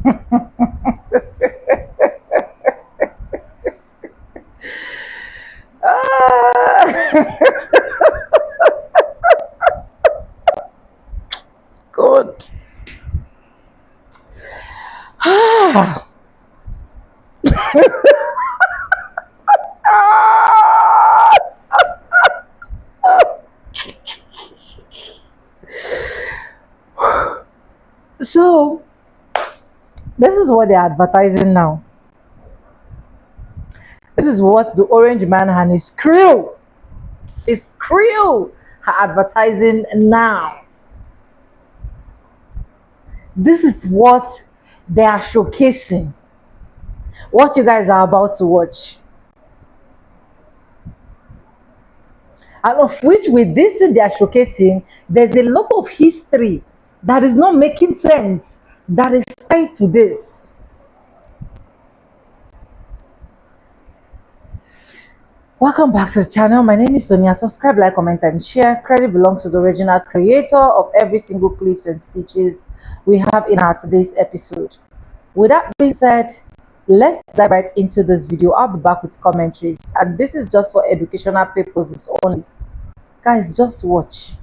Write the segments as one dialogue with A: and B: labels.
A: Ah, good. Ah. So, this is what they're advertising now. This is what the Orange Man and his crew are advertising now. This is what they are showcasing. What you guys are about to watch. And of which, with this thing they are showcasing, there's a lot of history that is not making sense that is tied to this. Welcome back to the channel. My name is Sonia. Subscribe, like, comment, and share. Credit belongs to the original creator of every single clips and stitches we have in our today's episode. With that being said, let's dive right into this video. I'll be back with commentaries, and this is just for educational purposes only. Guys, just watch.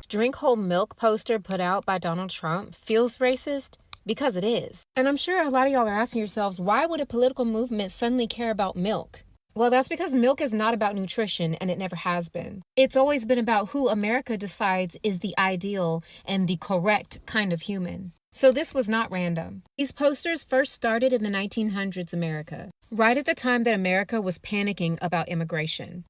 B: Drink whole milk poster put out by Donald Trump feels racist? Because it is. And I'm sure a lot of y'all are asking yourselves, why would a political movement suddenly care about milk? Well, that's because milk is not about nutrition, and it never has been. It's always been about who America decides is the ideal and the correct kind of human. So this was not random. These posters first started in the 1900s America, right at the time that America was panicking about immigration.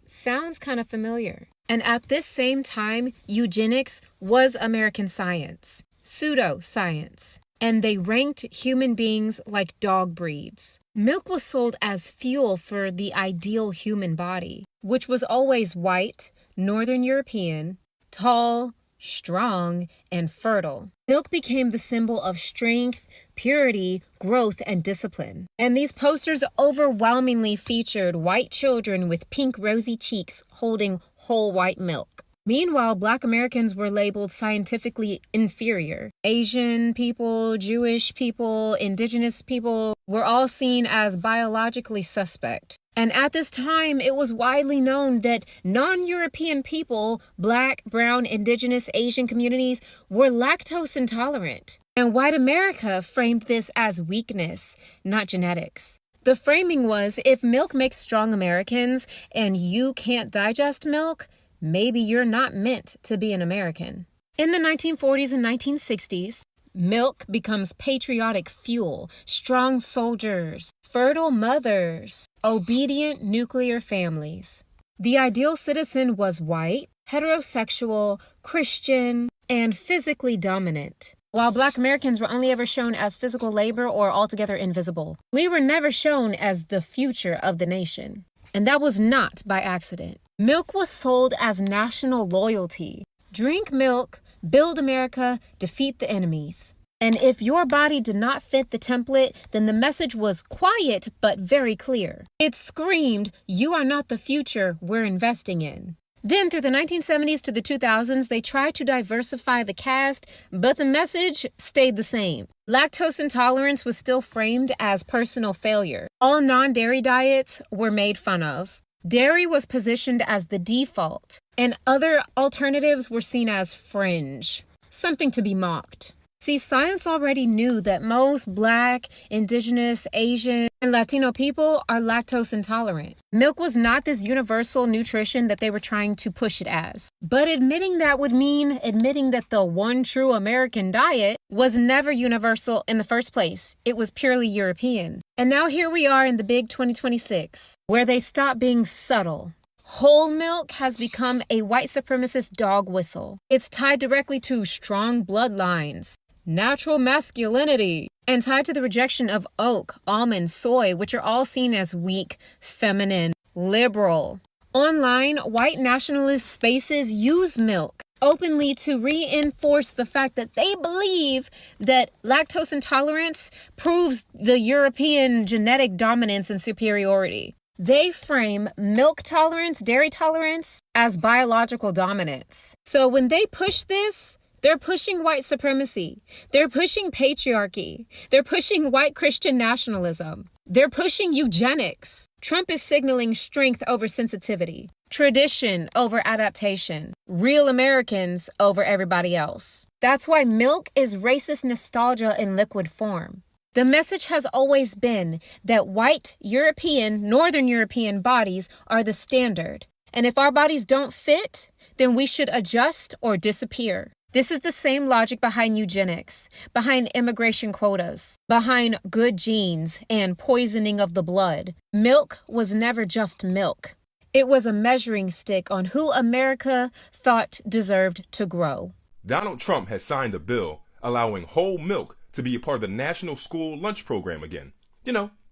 B: Sounds kind of familiar. And at this same time, eugenics was American science. Pseudoscience, and they ranked human beings like dog breeds. Milk was sold as fuel for the ideal human body, which was always white, Northern European, tall, strong, and fertile. Milk became the symbol of strength, purity, growth, and discipline. And these posters overwhelmingly featured white children with pink rosy cheeks holding whole white milk. Meanwhile, Black Americans were labeled scientifically inferior. Asian people, Jewish people, indigenous people were all seen as biologically suspect. And at this time, it was widely known that non-European people, Black, brown, indigenous, Asian communities, were lactose intolerant. And white America framed this as weakness, not genetics. The framing was, if milk makes strong Americans and you can't digest milk, maybe you're not meant to be an American. In the 1940s and 1960s, milk becomes patriotic fuel, strong soldiers, fertile mothers, obedient nuclear families. The ideal citizen was white, heterosexual, Christian, and physically dominant. While Black Americans were only ever shown as physical labor or altogether invisible, we were never shown as the future of the nation. And that was not by accident. Milk was sold as national loyalty. Drink milk, build America, defeat the enemies. And if your body did not fit the template, then the message was quiet but very clear. It screamed, you are not the future we're investing in. Then through the 1970s to the 2000s, they tried to diversify the cast, but the message stayed the same. Lactose intolerance was still framed as personal failure. All non-dairy diets were made fun of. Dairy was positioned as the default, and other alternatives were seen as fringe, something to be mocked. See, science already knew that most Black, indigenous, Asian, and Latino people are lactose intolerant. Milk was not this universal nutrition that they were trying to push it as. But admitting that would mean admitting that the one true American diet was never universal in the first place. It was purely European. And now here we are in the big 2026, where they stop being subtle. Whole milk has become a white supremacist dog whistle. It's tied directly to strong bloodlines, natural masculinity, and tied to the rejection of oat, almond, soy, which are all seen as weak, feminine, liberal. Online, white nationalist spaces use milk openly to reinforce the fact that they believe that lactose intolerance proves the European genetic dominance and superiority. They frame milk tolerance, dairy tolerance as biological dominance. So when they push this, They're pushing white supremacy. They're pushing patriarchy. They're pushing white Christian nationalism. They're pushing eugenics. Trump is signaling strength over sensitivity, tradition over adaptation, real Americans over everybody else. That's why milk is racist nostalgia in liquid form. The message has always been that white, European, Northern European bodies are the standard. And if our bodies don't fit, then we should adjust or disappear. This is the same logic behind eugenics, behind immigration quotas, behind good genes and poisoning of the blood. Milk was never just milk. It was a measuring stick on who America thought deserved to grow.
C: Donald Trump has signed a bill allowing whole milk to be a part of the national school lunch program again.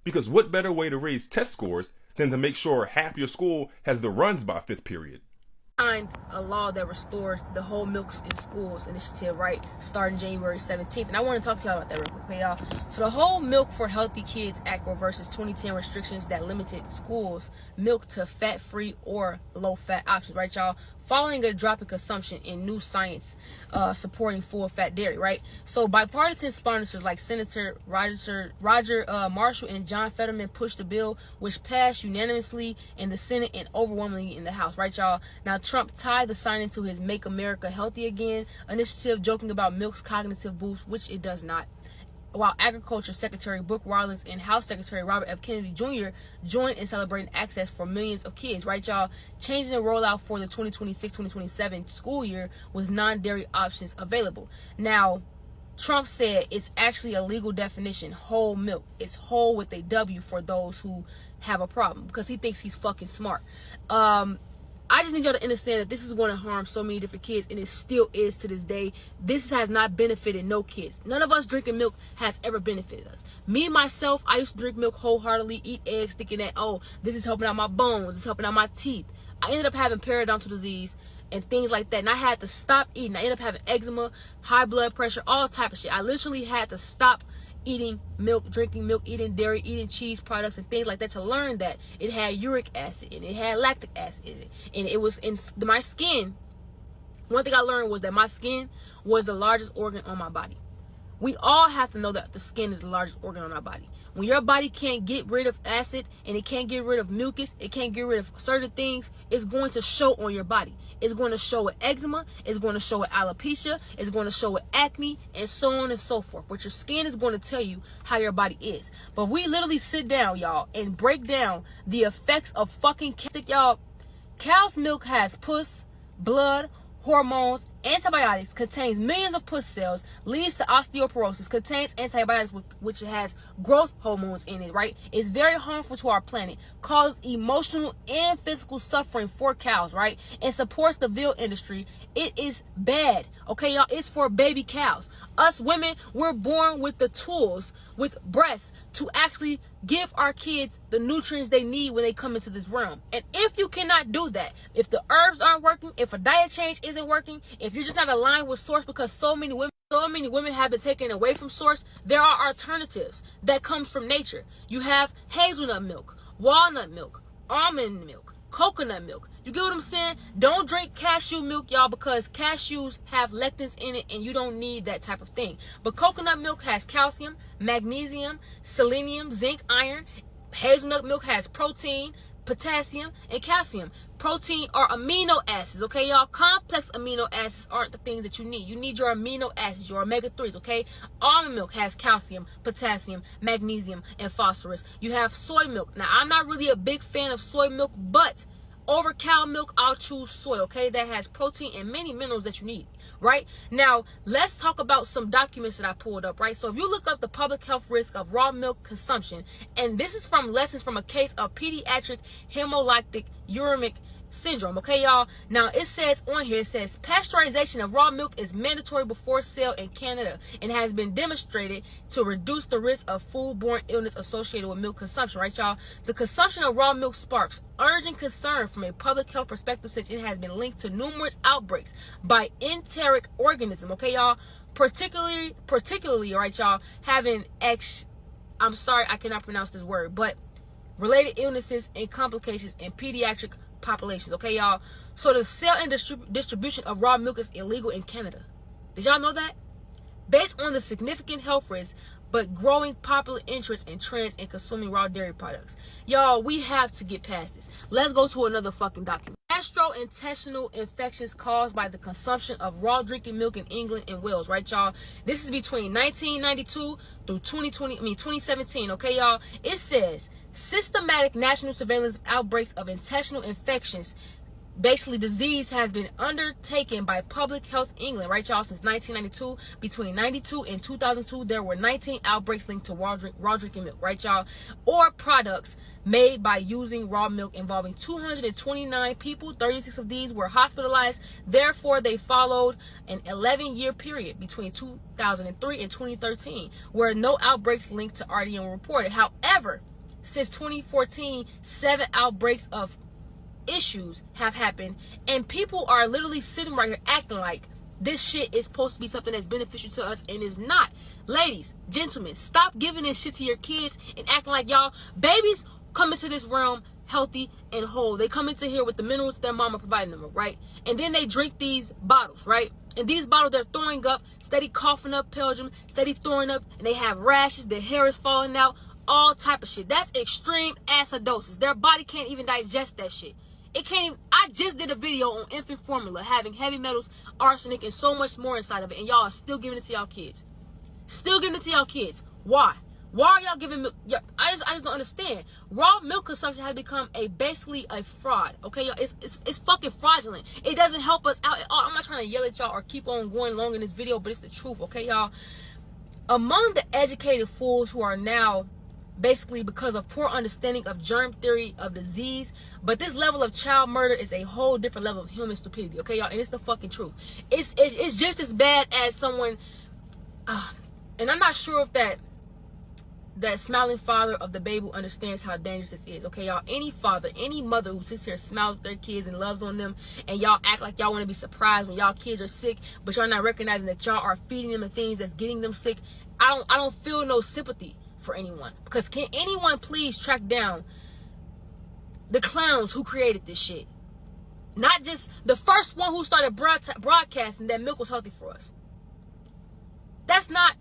C: Because what better way to raise test scores than to make sure half your school has the runs by fifth period?
D: Signed a law that restores the whole milk in schools initiative, right, starting January 17th. And I want to talk to y'all about that real quick, okay, y'all? So the whole Milk for Healthy Kids Act reverses 2010 restrictions that limited schools' milk to fat-free or low-fat options, right, y'all? Following a drop in consumption in new science supporting full-fat dairy, right? So bipartisan sponsors like Senator Roger Marshall and John Fetterman pushed the bill, which passed unanimously in the Senate and overwhelmingly in the House, right, y'all? Now, Trump tied the signing to his Make America Healthy Again initiative, joking about milk's cognitive boost, which it does not. While Agriculture Secretary Brooke Rollins and House Secretary Robert F. Kennedy Jr. joined in celebrating access for millions of kids, right, y'all? Changing the rollout for the 2026-2027 school year with non-dairy options available. Now, Trump said it's actually a legal definition, whole milk. It's whole with a W for those who have a problem, because he thinks he's fucking smart. I just need y'all to understand that this is going to harm so many different kids, and it still is to this day. This has not benefited no kids. None of us drinking milk has ever benefited us. Me, myself, I used to drink milk wholeheartedly, eat eggs, thinking that, oh, this is helping out my bones, this is helping out my teeth. I ended up having periodontal disease and things like that, and I had to stop eating. I ended up having eczema, high blood pressure, all type of shit. I literally had to stop eating milk, drinking milk, eating dairy, eating cheese products and things like that to learn that it had uric acid and it had lactic acid in it, and it was in my skin. One thing I learned was that my skin was the largest organ on my body. We all have to know that the skin is the largest organ on our body. When your body can't get rid of acid and it can't get rid of mucus, it can't get rid of certain things, it's going to show on your body. It's going to show with eczema, it's going to show with alopecia, it's going to show with acne, and so on and so forth. But your skin is going to tell you how your body is. But we literally sit down, y'all, and break down the effects of fucking y'all. Cow's milk has pus, blood, hormones, antibiotics, contains millions of pus cells, leads to osteoporosis, contains antibiotics which has growth hormones in it, right? It's very harmful to our planet, causes emotional and physical suffering for cows, right? And supports the veal industry. It is bad, okay, y'all? It's for baby cows. Us women, we're born with the tools, with breasts, to actually give our kids the nutrients they need when they come into this realm. And if you cannot do that, if the herbs aren't working, if a diet change isn't working, if you're just not aligned with source, because so many women have been taken away from source, there are alternatives that come from nature. You have hazelnut milk, walnut milk, almond milk, coconut milk. You get what I'm saying? Don't drink cashew milk, y'all, because cashews have lectins in it and you don't need that type of thing. But coconut milk has calcium, magnesium, selenium, zinc, iron. Hazelnut milk has protein, potassium, and calcium. Protein are amino acids, okay, y'all? Complex amino acids aren't the things that you need. You need your amino acids, your omega-3s, okay? Almond milk has calcium, potassium, magnesium, and phosphorus. You have soy milk. Now, I'm not really a big fan of soy milk, but over cow milk, I'll choose soy, okay? That has protein and many minerals that you need, right? Now, let's talk about some documents that I pulled up, right? So if you look up the public health risk of raw milk consumption, and this is from lessons from a case of pediatric hemolytic uremic syndrome, okay, y'all? Now, it says on here, it says pasteurization of raw milk is mandatory before sale in Canada and has been demonstrated to reduce the risk of foodborne illness associated with milk consumption, right, y'all? The consumption of raw milk sparks urgent concern from a public health perspective, since it has been linked to numerous outbreaks by enteric organism, okay, y'all? Particularly, right, y'all, having I'm sorry, I cannot pronounce this word, but related illnesses and complications in pediatric populations, okay, y'all? So the sale and distribution of raw milk is illegal in Canada. Did y'all know that? Based on the significant health risks, but growing popular interest and trends in consuming raw dairy products. Y'all, we have to get past this. Let's go to another fucking document. Gastrointestinal infections caused by the consumption of raw drinking milk in England and Wales, right, y'all? This is between 1992 through 2017, okay, y'all? It says systematic national surveillance of outbreaks of intestinal infections. Basically, disease has been undertaken by Public Health England, right, y'all, since 1992. Between 92 and 2002, there were 19 outbreaks linked to raw drinking milk, right, y'all, or products made by using raw milk involving 229 people. 36 of these were hospitalized. Therefore, they followed an 11-year period between 2003 and 2013, where no outbreaks linked to RDM were reported. However, since 2014, 7 outbreaks of issues have happened, and people are literally sitting right here acting like this shit is supposed to be something that's beneficial to us, and is not. Ladies, gentlemen, stop giving this shit to your kids and acting like y'all. Babies come into this realm healthy and whole. They come into here with the minerals their mama providing them, right? And then they drink these bottles, right? And these bottles, they're throwing up, steady coughing up Belgium, steady throwing up, and they have rashes, their hair is falling out, all type of shit. That's extreme acidosis. Their body can't even digest that shit. It can't even. I just did a video on infant formula having heavy metals, arsenic, and so much more inside of it, and y'all are still giving it to y'all kids. Still giving it to y'all kids. Why? Why are y'all giving milk? Yeah, I just don't understand. Raw milk consumption has become basically a fraud. Okay, y'all, it's fucking fraudulent. It doesn't help us out at all. I'm not trying to yell at y'all or keep on going long in this video, but it's the truth. Okay, y'all. Among the educated fools who are now, basically because of poor understanding of germ theory of disease, but this level of child murder is a whole different level of human stupidity, okay, y'all, and it's the fucking truth. It's just as bad as someone, and I'm not sure if that smiling father of the baby understands how dangerous this is, okay, y'all. Any father, any mother who sits here and smiles with their kids and loves on them, and y'all act like y'all want to be surprised when y'all kids are sick, but y'all not recognizing that y'all are feeding them the things that's getting them sick. I don't feel no sympathy for anyone, because can anyone please track down the clowns who created this shit? Not just the first one who started broadcasting that milk was healthy for us. That's not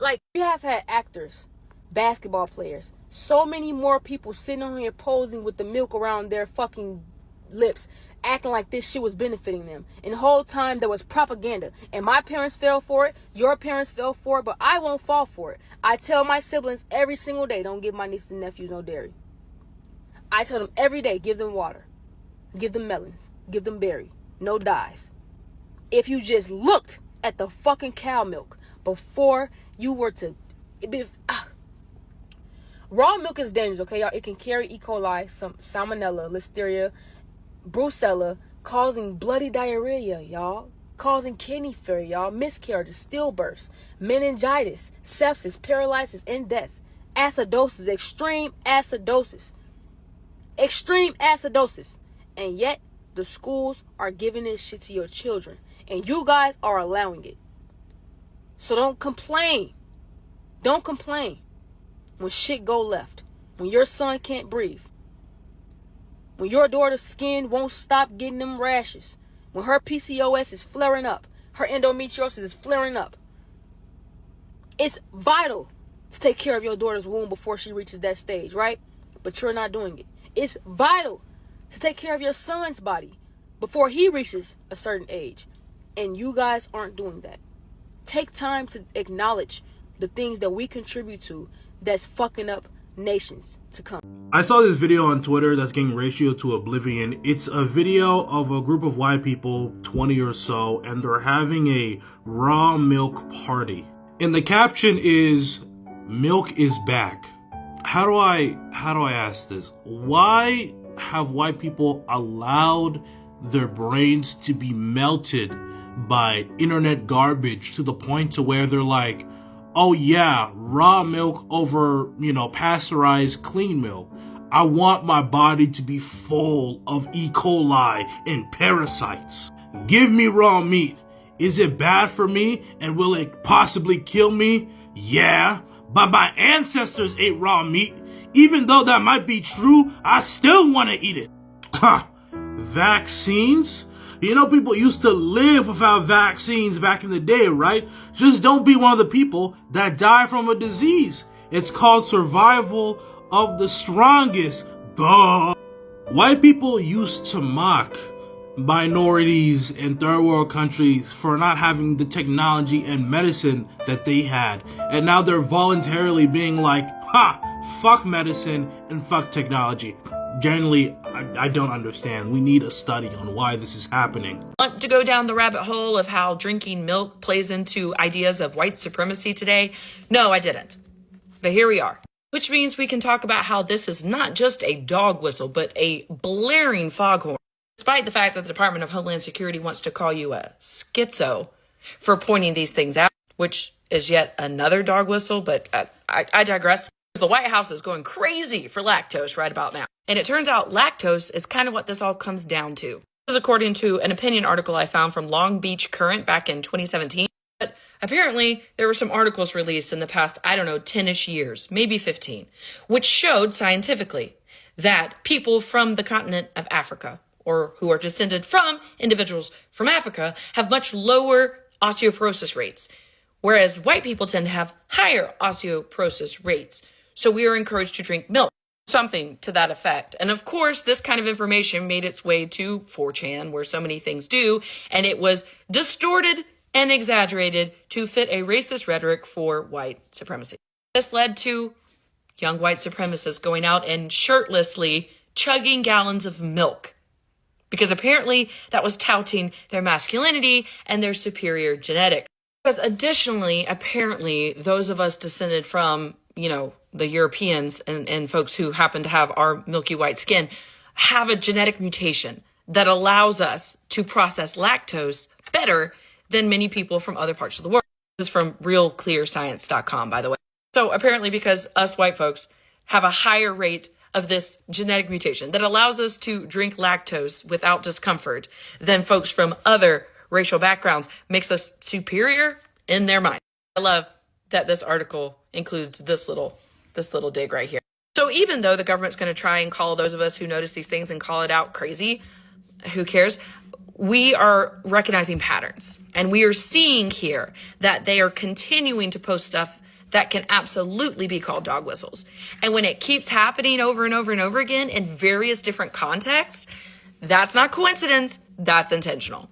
D: like, we have had actors, basketball players, so many more people sitting on here posing with the milk around their fucking lips, acting like this shit was benefiting them. And the whole time there was propaganda. And my parents fell for it, your parents fell for it, but I won't fall for it. I tell my siblings every single day, don't give my nieces and nephews no dairy. I tell them every day, give them water, give them melons, give them berry, no dyes. If you just looked at the fucking cow milk before you were to raw milk is dangerous, okay, y'all. It can carry E. coli, some salmonella, listeria, brucella, causing bloody diarrhea, y'all, causing kidney failure, y'all, miscarriages, stillbirths, meningitis, sepsis, paralysis, and death. Acidosis, extreme acidosis, and yet the schools are giving this shit to your children, and you guys are allowing it. So don't complain when shit go left, when your son can't breathe, when your daughter's skin won't stop getting them rashes, when her PCOS is flaring up, her endometriosis is flaring up. It's vital to take care of your daughter's womb before she reaches that stage, right? But you're not doing it. It's vital to take care of your son's body before he reaches a certain age, and you guys aren't doing that. Take time to acknowledge the things that we contribute to that's fucking up nations to come.
E: I saw this video on Twitter that's getting ratioed to oblivion. It's a video of a group of white people, 20 or so, and they're having a raw milk party. And the caption is, "Milk is back." How do I ask this? Why have white people allowed their brains to be melted by internet garbage to the point to where they're like, oh yeah, raw milk over, pasteurized clean milk. I want my body to be full of E. coli and parasites. Give me raw meat. Is it bad for me? And will it possibly kill me? Yeah, but my ancestors ate raw meat. Even though that might be true, I still want to eat it. Ha! Vaccines? You know, people used to live without vaccines back in the day, right? Just don't be one of the people that die from a disease. It's called survival of the strongest. Duh. White people used to mock minorities in third world countries for not having the technology and medicine that they had. And now they're voluntarily being like, ha, fuck medicine and fuck technology. Generally, I don't understand. We need a study on why this is happening.
F: Want to go down the rabbit hole of how drinking milk plays into ideas of white supremacy today? No, I didn't. But here we are. Which means we can talk about how this is not just a dog whistle, but a blaring foghorn. Despite the fact that the Department of Homeland Security wants to call you a schizo for pointing these things out, which is yet another dog whistle, but I digress. The White House is going crazy for lactose right about now. And it turns out lactose is kind of what this all comes down to. This is according to an opinion article I found from Long Beach Current back in 2017. But apparently, there were some articles released in the past, 10-ish years, maybe 15, which showed scientifically that people from the continent of Africa, or who are descended from individuals from Africa, have much lower osteoporosis rates, whereas white people tend to have higher osteoporosis rates. So we are encouraged to drink milk, something to that effect. And of course, this kind of information made its way to 4chan, where so many things do, and it was distorted and exaggerated to fit a racist rhetoric for white supremacy. This led to young white supremacists going out and shirtlessly chugging gallons of milk, because apparently that was touting their masculinity and their superior genetics. Because additionally, apparently, those of us descended from, the Europeans and folks who happen to have our milky white skin have a genetic mutation that allows us to process lactose better than many people from other parts of the world. This is from realclearscience.com, by the way. So apparently, because us white folks have a higher rate of this genetic mutation that allows us to drink lactose without discomfort than folks from other racial backgrounds, makes us superior in their mind. I love that this article includes this little dig right here. So even though the government's going to try and call those of us who notice these things and call it out crazy, who cares? We are recognizing patterns, and we are seeing here that they are continuing to post stuff that can absolutely be called dog whistles. And when it keeps happening over and over and over again in various different contexts, that's not coincidence, that's intentional.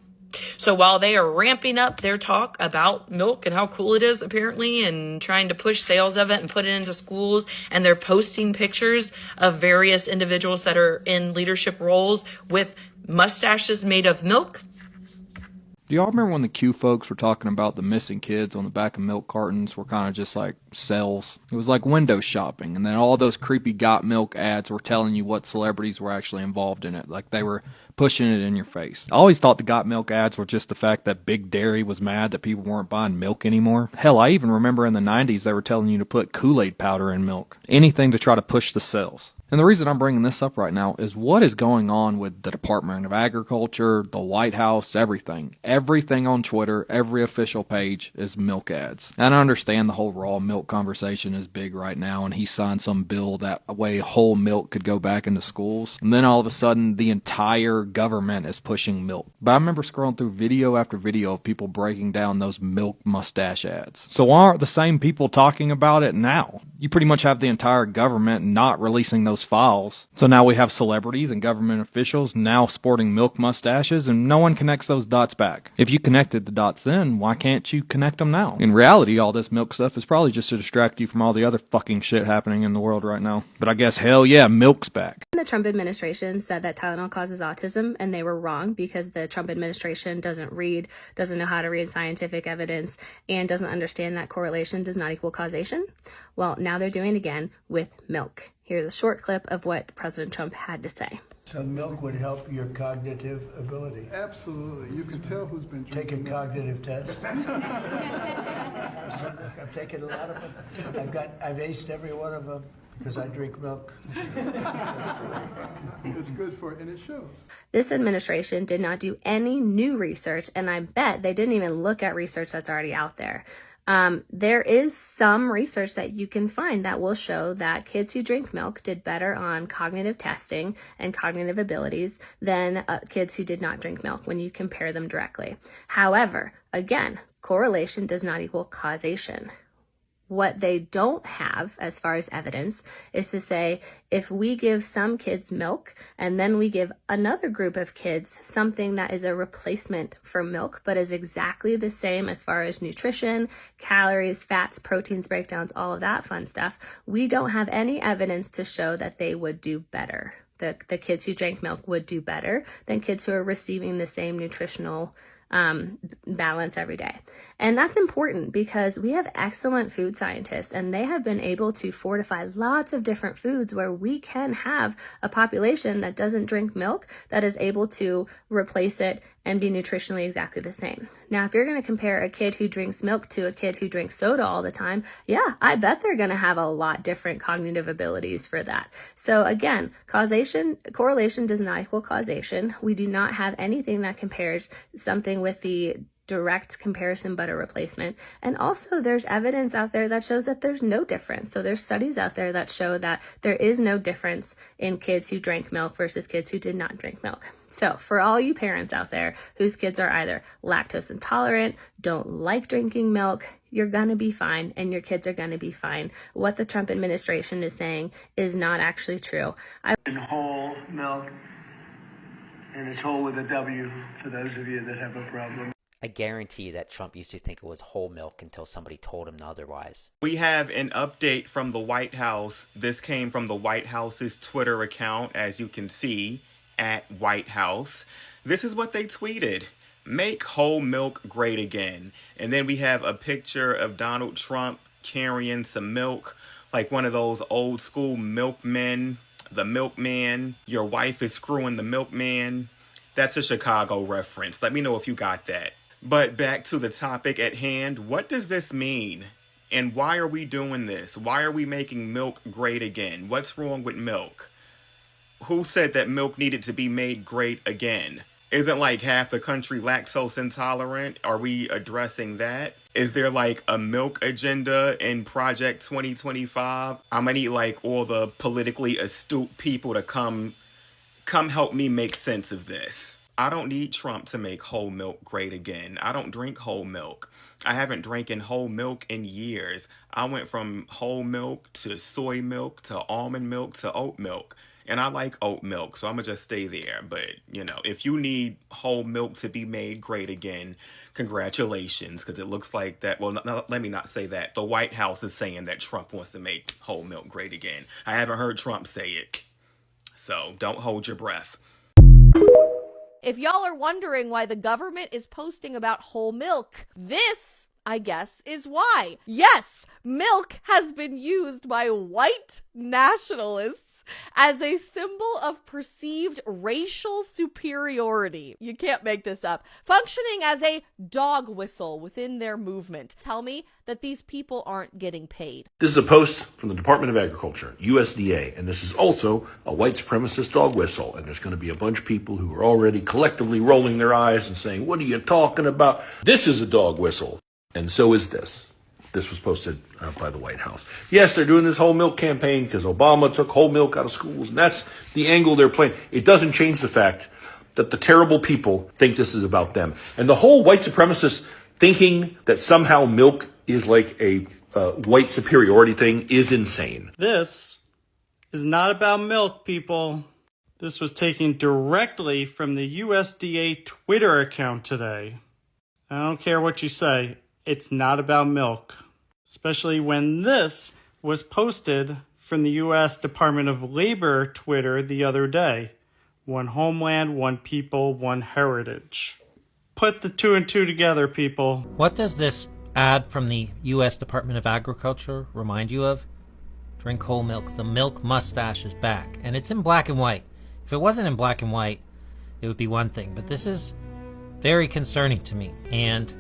F: So while they are ramping up their talk about milk and how cool it is apparently, and trying to push sales of it and put it into schools, and they're posting pictures of various individuals that are in leadership roles with mustaches made of milk.
G: Do y'all remember when the Q folks were talking about the missing kids on the back of milk cartons were kind of just like cells? It was like window shopping, and then all those creepy Got Milk ads were telling you what celebrities were actually involved in it, like they were pushing it in your face. I always thought the Got Milk ads were just the fact that Big Dairy was mad that people weren't buying milk anymore. Hell, I even remember in the 90s they were telling you to put Kool-Aid powder in milk. Anything to try to push the sales. And the reason I'm bringing this up right now is what is going on with the Department of Agriculture, the White House, everything. Everything on Twitter, every official page is milk ads. And I understand the whole raw milk conversation is big right now, and he signed some bill that way whole milk could go back into schools. And then all of a sudden, the entire government is pushing milk. But I remember scrolling through video after video of people breaking down those milk mustache ads. So why aren't the same people talking about it now? You pretty much have the entire government not releasing those files. So now we have celebrities and government officials now sporting milk mustaches, and no one connects those dots back. If you connected the dots then, why can't you connect them now? In reality, all this milk stuff is probably just to distract you from all the other fucking shit happening in the world right now. But I guess hell yeah, milk's back.
H: The Trump administration said that Tylenol causes autism, and they were wrong because the Trump administration doesn't know how to read scientific evidence, and doesn't understand that correlation does not equal causation. Well, now they're doing it again with milk. Here's a short clip of what President Trump had to say.
I: So milk would help your cognitive ability?
J: Absolutely. You can tell who's been drinking.
I: Take a cognitive test. I've taken a lot of them. I've aced every one of them because I drink milk.
J: It's good for it, and it shows.
H: This administration did not do any new research, and I bet they didn't even look at research that's already out there. There is some research that you can find that will show that kids who drink milk did better on cognitive testing and cognitive abilities than kids who did not drink milk when you compare them directly. However, again, correlation does not equal causation. What they don't have as far as evidence is to say, if we give some kids milk and then we give another group of kids something that is a replacement for milk, but is exactly the same as far as nutrition, calories, fats, proteins, breakdowns, all of that fun stuff, we don't have any evidence to show that they would do better. The kids who drank milk would do better than kids who are receiving the same nutritional balance every day. And that's important because we have excellent food scientists and they have been able to fortify lots of different foods where we can have a population that doesn't drink milk that is able to replace it and be nutritionally exactly the same. Now, if you're going to compare a kid who drinks milk to a kid who drinks soda all the time, yeah, I bet they're going to have a lot different cognitive abilities for that. So again, correlation does not equal causation. We do not have anything that compares something with the direct comparison but a replacement. And also there's evidence out there that shows that there's no difference. So there's studies out there that show that there is no difference in kids who drank milk versus kids who did not drink milk. So for all you parents out there whose kids are either lactose intolerant, don't like drinking milk, you're going to be fine and your kids are going to be fine. What the Trump administration is saying is not actually true.
I: Whole milk, and it's whole with a W for those of you that have a problem.
K: I guarantee you that Trump used to think it was whole milk until somebody told him otherwise.
L: We have an update from the White House. This came from the White House's Twitter account, as you can see, at White House. This is what they tweeted. Make whole milk great again. And then we have a picture of Donald Trump carrying some milk, like one of those old school milkmen, the milkman. Your wife is screwing the milkman. That's a Chicago reference. Let me know if you got that. But back to the topic at hand, what does this mean? And why are we doing this? Why are we making milk great again? What's wrong with milk? Who said that milk needed to be made great again? Isn't like half the country lactose intolerant? Are we addressing that? Is there like a milk agenda in Project 2025? I'm gonna need like all the politically astute people to come help me make sense of this. I don't need Trump to make whole milk great again. I don't drink whole milk. I haven't drinking whole milk in years. I went from whole milk to soy milk to almond milk to oat milk. And I like oat milk, so I'm going to just stay there. But, you know, if you need whole milk to be made great again, congratulations, because it looks like that. Well, let me not say that. The White House is saying that Trump wants to make whole milk great again. I haven't heard Trump say it. So don't hold your breath.
M: If y'all are wondering why the government is posting about whole milk, this, I guess, is why. Yes, milk has been used by white nationalists as a symbol of perceived racial superiority. You can't make this up. Functioning as a dog whistle within their movement. Tell me that these people aren't getting paid.
N: This is a post from the Department of Agriculture, USDA, and this is also a white supremacist dog whistle. And there's going to be a bunch of people who are already collectively rolling their eyes and saying, what are you talking about? This is a dog whistle. And so is this. This was posted by the White House. Yes, they're doing this whole milk campaign because Obama took whole milk out of schools, and that's the angle they're playing. It doesn't change the fact that the terrible people think this is about them. And the whole white supremacist thinking that somehow milk is like a white superiority thing is insane.
O: This is not about milk, people. This was taken directly from the USDA Twitter account today. I don't care what you say. It's not about milk, especially when this was posted from the U.S. Department of Labor Twitter the other day. One homeland, one people, one heritage. Put the two and two together, people.
P: What does this ad from the U.S. Department of Agriculture remind you of? Drink whole milk. The milk mustache is back. And it's in black and white. If it wasn't in black and white, it would be one thing. But this is very concerning to me. And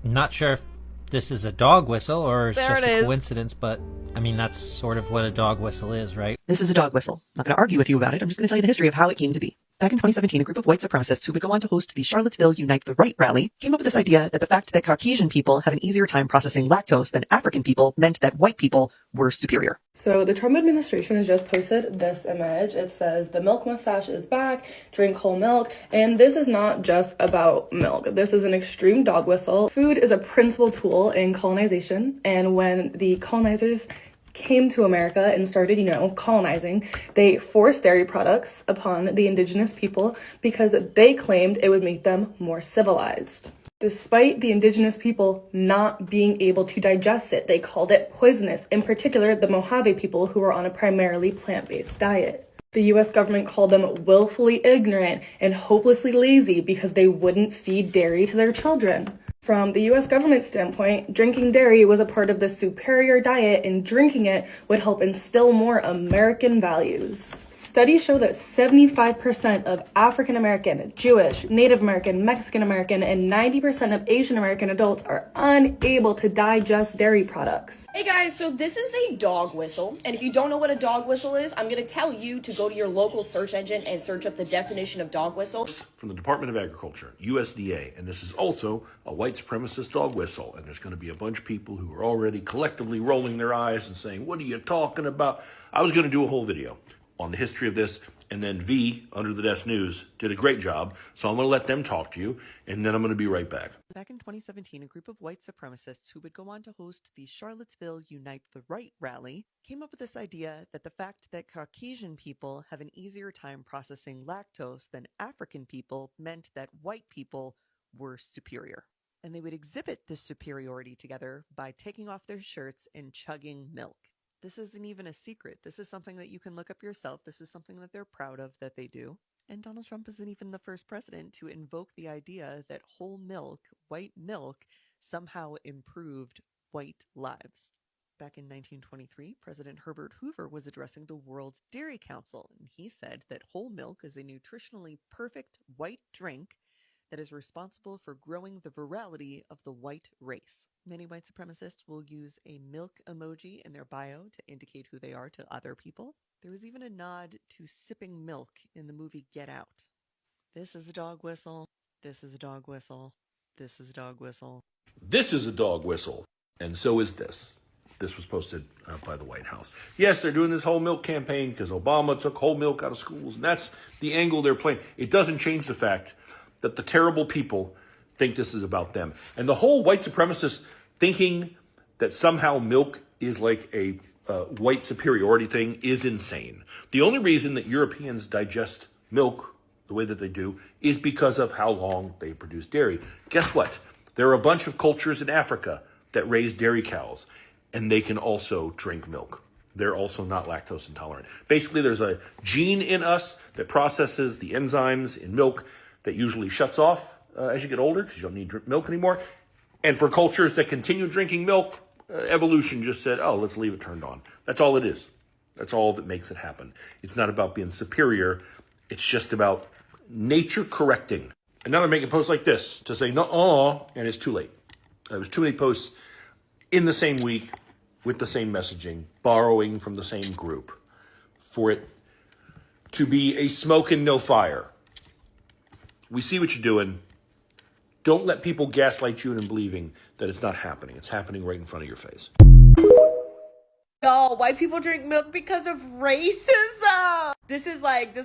P: I'm not sure if this is a dog whistle or it's just a coincidence, but I mean, that's sort of what a dog whistle is, right?
Q: This is a dog whistle. I'm not going to argue with you about it. I'm just going to tell you the history of how it came to be. Back in 2017, a group of white supremacists who would go on to host the Charlottesville Unite the Right rally came up with this idea that the fact that Caucasian people have an easier time processing lactose than African people meant that white people were superior.
R: So the Trump administration has just posted this image. It says the milk mustache is back, drink whole milk. And this is not just about milk. This is an extreme dog whistle. Food is a principal tool in colonization. And when the colonizers came to America and started, colonizing, they forced dairy products upon the indigenous people because they claimed it would make them more civilized. Despite the indigenous people not being able to digest it, they called it poisonous, in particular the Mojave people who were on a primarily plant-based diet. The US government called them willfully ignorant and hopelessly lazy because they wouldn't feed dairy to their children. From the US government standpoint, drinking dairy was a part of the superior diet, and drinking it would help instill more American values. Studies show that 75% of African American, Jewish, Native American, Mexican American, and 90% of Asian American adults are unable to digest dairy products.
S: Hey guys, so this is a dog whistle, and if you don't know what a dog whistle is, I'm gonna tell you to go to your local search engine and search up the definition of dog whistle.
N: From the Department of Agriculture, USDA, and this is also a white supremacist dog whistle, and there's going to be a bunch of people who are already collectively rolling their eyes and saying, what are you talking about? I was going to do a whole video on the history of this, and then V, Under the Desk News, did a great job, so I'm going to let them talk to you, and then I'm going to be right back.
Q: Back in 2017, a group of white supremacists who would go on to host the Charlottesville Unite the Right rally came up with this idea that the fact that Caucasian people have an easier time processing lactose than African people meant that white people were superior. And they would exhibit this superiority together by taking off their shirts and chugging milk. This isn't even a secret. This is something that you can look up yourself. This is something that they're proud of that they do. And Donald Trump isn't even the first president to invoke the idea that whole milk, white milk, somehow improved white lives. Back in 1923, President Herbert Hoover was addressing the World's Dairy Council, and he said that whole milk is a nutritionally perfect white drink that is responsible for growing the virality of the white race. Many white supremacists will use a milk emoji in their bio to indicate who they are to other people. There was even a nod to sipping milk in the movie Get Out. This is a dog whistle. This is a dog whistle. This is a dog whistle.
N: This is a dog whistle, and so is this. This was posted by the White House. Yes, they're doing this whole milk campaign because Obama took whole milk out of schools, and that's the angle they're playing. It doesn't change the fact that the terrible people think this is about them. And the whole white supremacist thinking that somehow milk is like a white superiority thing is insane. The only reason that Europeans digest milk the way that they do is because of how long they produce dairy. Guess what? There are a bunch of cultures in Africa that raise dairy cows, and they can also drink milk. They're also not lactose intolerant. Basically, there's a gene in us that processes the enzymes in milk that usually shuts off as you get older because you don't need milk anymore. And for cultures that continue drinking milk, evolution just said, oh, let's leave it turned on. That's all it is. That's all that makes it happen. It's not about being superior. It's just about nature correcting. And now they're making posts like this to say, no, and it's too late. It was too many posts in the same week with the same messaging, borrowing from the same group for it to be a smoke and no fire. We see what you're doing. Don't let people gaslight you into believing that it's not happening. It's happening right in front of your face.
S: Y'all, white people drink milk because of racism. This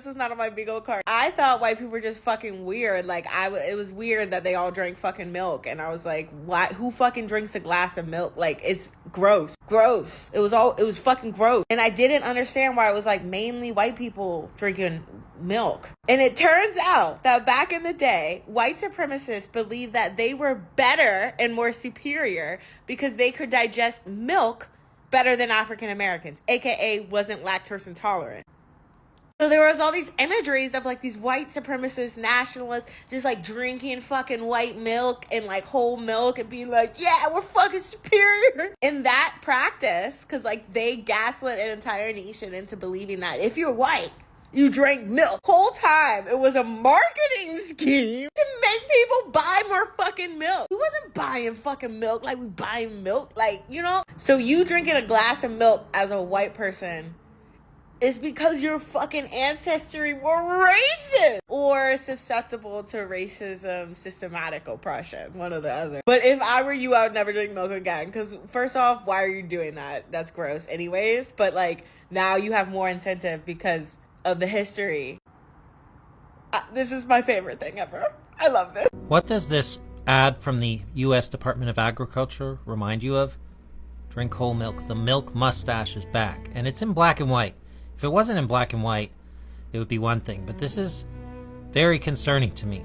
S: was not on my big old card. I thought white people were just fucking weird. It was weird that they all drank fucking milk. And I was like, why? Who fucking drinks a glass of milk? Like, it's gross. Gross. It was fucking gross. And I didn't understand why it was like mainly white people drinking milk. And it turns out that back in the day, white supremacists believed that they were better and more superior because they could digest milk better than African Americans, aka wasn't lactose intolerant. So there was all these imageries of like these white supremacist nationalists just like drinking fucking white milk and like whole milk and being like, yeah, we're fucking superior. In that practice, because like they gaslit an entire nation into believing that if you're white, you drank milk. Whole time it was a marketing scheme to make people buy more fucking milk. We wasn't buying fucking milk like we buying milk, like, you know? So you drinking a glass of milk as a white person It's because your fucking ancestry were racist or susceptible to racism, systematic oppression, one or the other. But if I were you, I would never drink milk again. Because first off, why are you doing that? That's gross anyways. But like now you have more incentive because of the history. This is my favorite thing ever. I love this.
P: What does this ad from the U.S. Department of Agriculture remind you of? Drink whole milk. The milk mustache is back. And it's in black and white. If it wasn't in black and white, it would be one thing. But this is very concerning to me.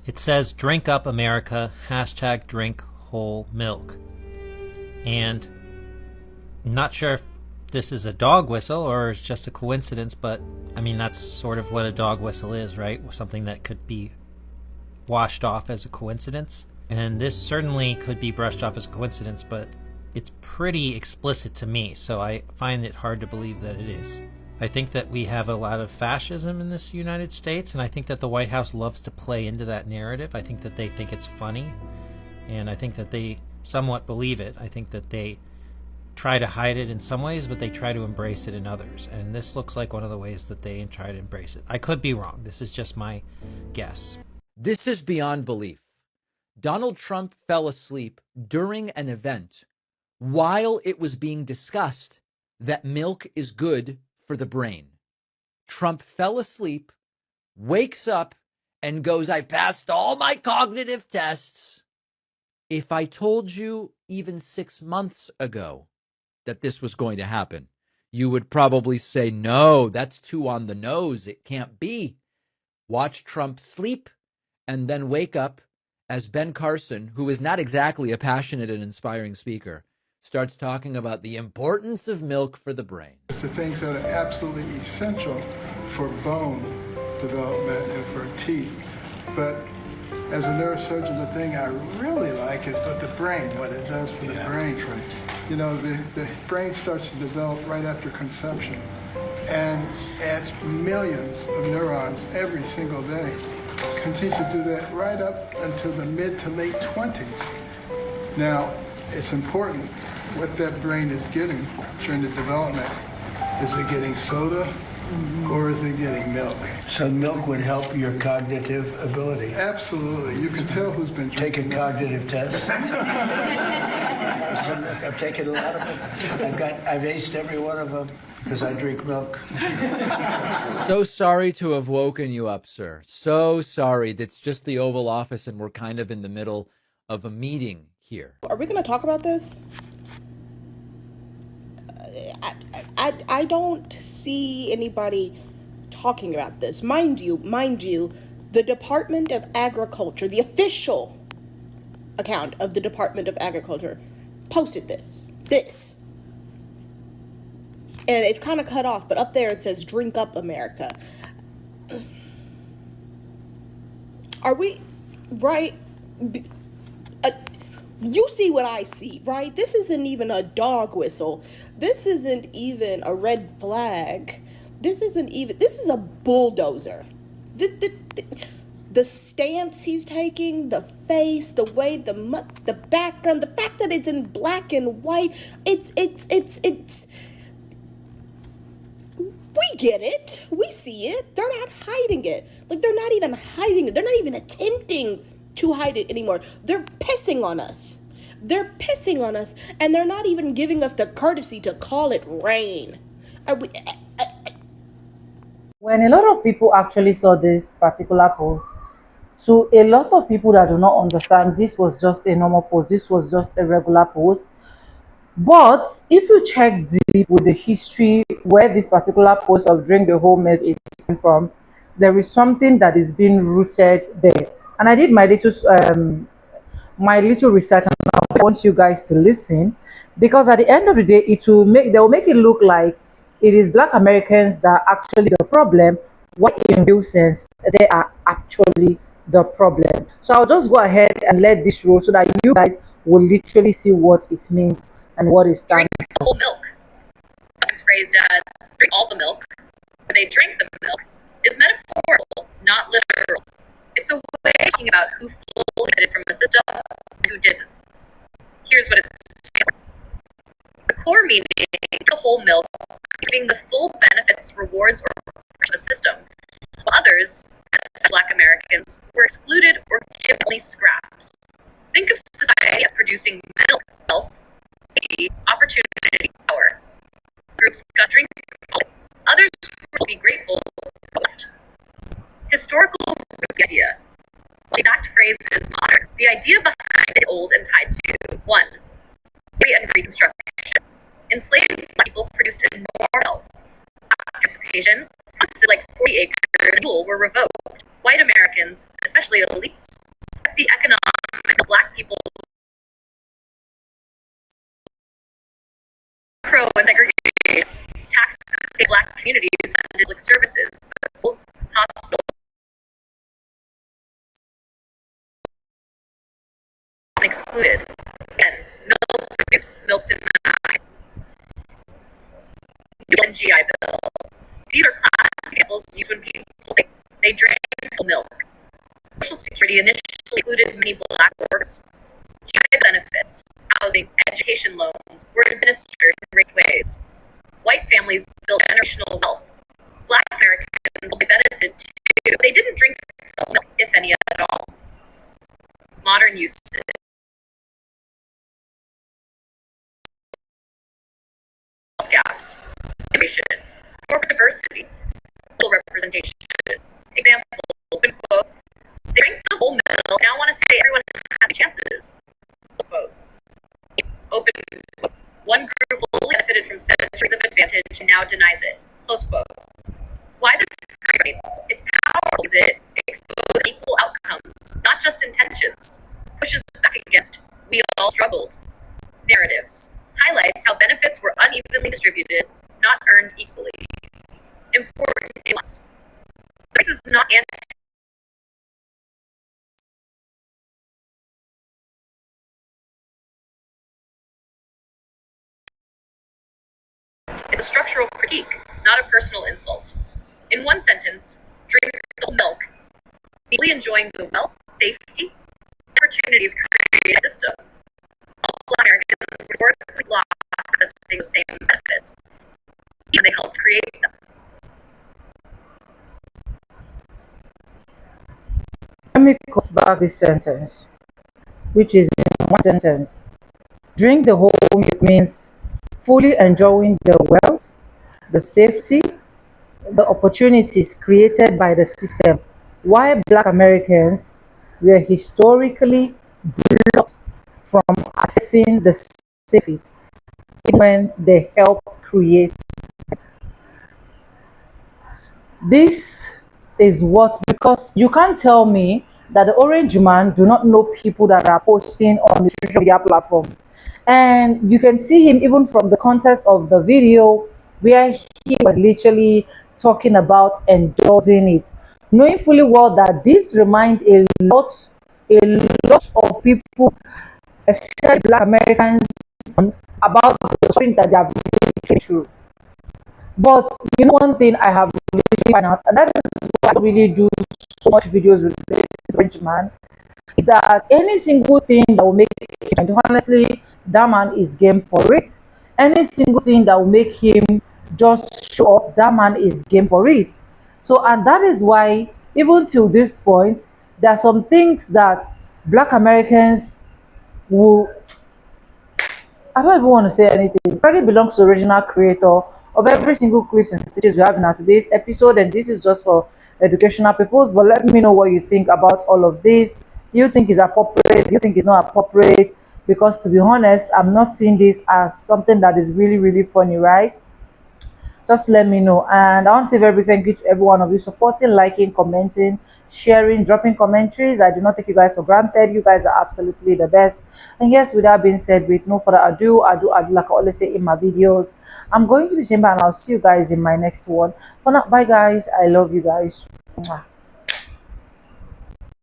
P: It says, drink up America, hashtag drink whole milk. And I'm not sure if this is a dog whistle or it's just a coincidence, but I mean, that's sort of what a dog whistle is, right? Something that could be washed off as a coincidence. And this certainly could be brushed off as a coincidence, but it's pretty explicit to me, so I find it hard to believe that it is. I think that we have a lot of fascism in this United States, and I think that the White House loves to play into that narrative. I think that they think it's funny, and I think that they somewhat believe it. I think that they try to hide it in some ways, but they try to embrace it in others, and this looks like one of the ways that they try to embrace it. I could be wrong. This is just my guess.
T: This is beyond belief. Donald Trump fell asleep during an event while it was being discussed that milk is good for the brain. Trump fell asleep, wakes up, and goes, I passed all my cognitive tests. If I told you even 6 months ago that this was going to happen, you would probably say, no, that's too on the nose. It can't be. Watch Trump sleep and then wake up as Ben Carson, who is not exactly a passionate and inspiring speaker, starts talking about the importance of milk for the brain.
J: It's the things that are absolutely essential for bone development and for teeth. But as a neurosurgeon, the thing I really like is the brain, what it does for the brain. You know, the brain starts to develop right after conception and adds millions of neurons every single day. Continues to do that right up until the mid to late 20s. Now, it's important what that brain is getting during the development. Is it getting soda or is it getting milk?
I: So milk would help your cognitive ability?
J: Absolutely. You can tell who's been drinking.
I: Take a cognitive test. I've taken a lot of them. I've aced every one of them because I drink milk.
T: So sorry to have woken you up, sir. So sorry. That's just the Oval Office and we're kind of in the middle of a meeting here.
U: Are we going to talk about this? I don't see anybody talking about this. Mind you, the Department of Agriculture, the official account of the Department of Agriculture, posted this. And it's kind of cut off, but up there it says, drink up America. Are we, right? You see what I see, right? This isn't even a dog whistle. This isn't even a red flag. This is a bulldozer. The stance he's taking, the face, the way, the background, the fact that it's in black and white, it's we get it. We see it. They're not hiding it. Like, they're not even hiding it. They're not even attempting to hide it anymore. They're pissing on us. And they're not even giving us the courtesy to call it rain.
A: When a lot of people actually saw this particular post, to a lot of people that do not understand, this was just a normal post, this was just a regular post. But if you check deep with the history where this particular post of drink the whole milk is coming from, there is something that is being rooted there. And I did my little research, and I want you guys to listen, because at the end of the day, they will make it look like it is Black Americans that are actually the problem, while in real sense they are actually the problem. So I'll just go ahead and let this roll so that you guys will literally see what it means and what it stands for.
V: Whole milk, sometimes phrased as drink all the milk, or they drink the milk, is metaphorical, not literal. It's a way of thinking about who fully benefited from a system and who didn't. Here's what it's. The Before meaning the whole milk, giving the full benefits, rewards, or the system, while others, as Black Americans, were excluded or given only scraps. Think of society as producing milk, wealth, safety, opportunity, power. Groups got drink, others will be grateful for left. Historical idea. The exact phrase is modern. The idea behind it is old and tied to 1. Slavery and Reconstruction. Enslaved Black people produced enormous wealth. After emancipation, promises like 40 acres and mule were revoked. White Americans, especially elites, kept the economic of Black people pro and segregated. Taxes to Black communities funded public services, schools, hospitals, and excluded. Again, milk produced, milk denied. And GI Bill. These are classic examples used when people say they drank milk. Social Security initially included many Black workers. GI benefits, housing, education loans were administered in various ways. White families built generational wealth. Black Americans benefited too, but they didn't drink milk, if any at all. Modern usage. Gaps. Immigration. Corporate diversity. Full representation. Example, open quote. They drank the whole milk, now want to say everyone has chances. Close quote. Open quote. One group fully benefited from centuries of advantage and now denies it. Close quote. Why the states? It's powerful, is it? Expose equal outcomes, not just intentions. Pushes back against we all struggled. Narratives. Highlights how benefits were unevenly distributed, not earned equally. Important nuance. This is not it's a structural critique, not a personal insult. In one sentence, drink the milk, easily enjoying the wealth, safety, opportunities created a system. All Black Americans historically lost accessing the same benefits, and they helped create them.
A: Let me cut back this sentence, which is in one sentence. Drink the whole milk means fully enjoying the wealth, the safety, the opportunities created by the system. Why Black Americans were historically blocked from accessing the safety when they helped create. This is what, because you can't tell me that the orange man do not know people that are posting on the social media platform. And you can see him even from the context of the video where he was literally talking about endorsing it, knowing fully well that this reminds a lot of people, especially Black Americans, about the story that they have been through. But you know, one thing I have really found out, and that is why I really do so much videos related to French man, is that any single thing that will make him, and honestly, that man is game for it. Any single thing that will make him just show up, that man is game for it. So, and that is why, even till this point, there are some things that Black Americans will, I don't even want to say anything. It probably belongs to the original creator of every single clips and stitches we have in our today's episode, and this is just for educational purpose. But let me know what you think about all of this. Do you think it's appropriate? Do you think it's not appropriate? Because to be honest, I'm not seeing this as something that is really, really funny, right? Just let me know. And I want to say a very big thank you to every one of you supporting, liking, commenting, sharing, dropping commentaries. I do not take you guys for granted. You guys are absolutely the best. And yes, with that being said, with no further ado, I do like I always say in my videos, I'm going to be saying bye, and I'll see you guys in my next one. For now, bye guys. I love you guys. Mwah.